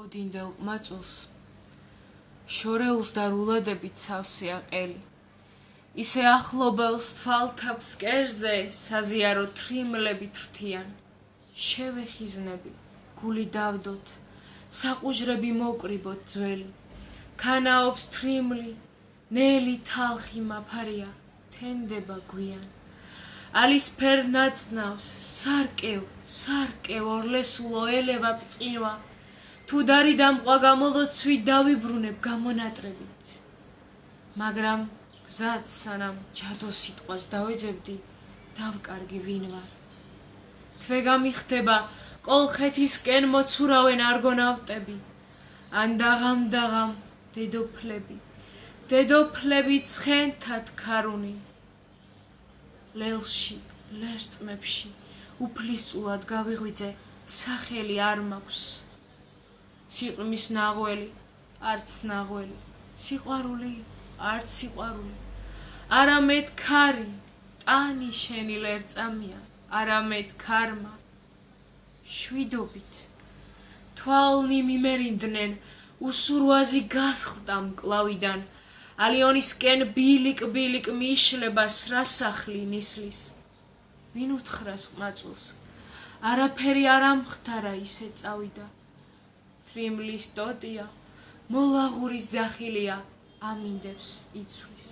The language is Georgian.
მოვდინდელ ყმაწულს შორეულს და რულადებით სავსეა ყელი ისე ახლობელს თვალთა ფსკერზე საზიარო თრიმლებით რთიან შევეხიზნები გული დავდოთ საყუჟრები მოკრიბოთ ძველი ქანაობს თრიმლი ნელი თალხი მაფარია თენდება გვიან ალისფერ ნაცნავს სარკევ ორლესულო ელევა პწივა თუ დარი დამყვა გამოლოცვით დავიბრუნებ გამონატრებით მაგრამ გზად სანამ ჯადო სიტყვას დავეძებდი დავკარგი ვინ ვარ თვე გამიხდება კოლხეთისკენ მოცურავენ არგონავტები ან დაღამ დედოფლები ცხენთად ქარუნი ლელში ლერწმებში უფლისწულად გავიღვიძე სახელი არ მაქვს სიყრმის ნაღველი არც ნაღველი სიყვარული არც სიყვარული არამედ ქარი ტანი შენი ლერწამია არამედ ქარმა შვიდობით თვალნი მიმერინდნენ უსურვაზი გასხდა მკლავიდან ალიონისკენ ბილიკ მიშლებას რასახლი ნისლის ვინ უთხრას ყმაწულს არაფერი არ ამხდარა ისე წავიდა თრიმლის ტოტია მოლაღურის ძახილია ამინდებს იცვლის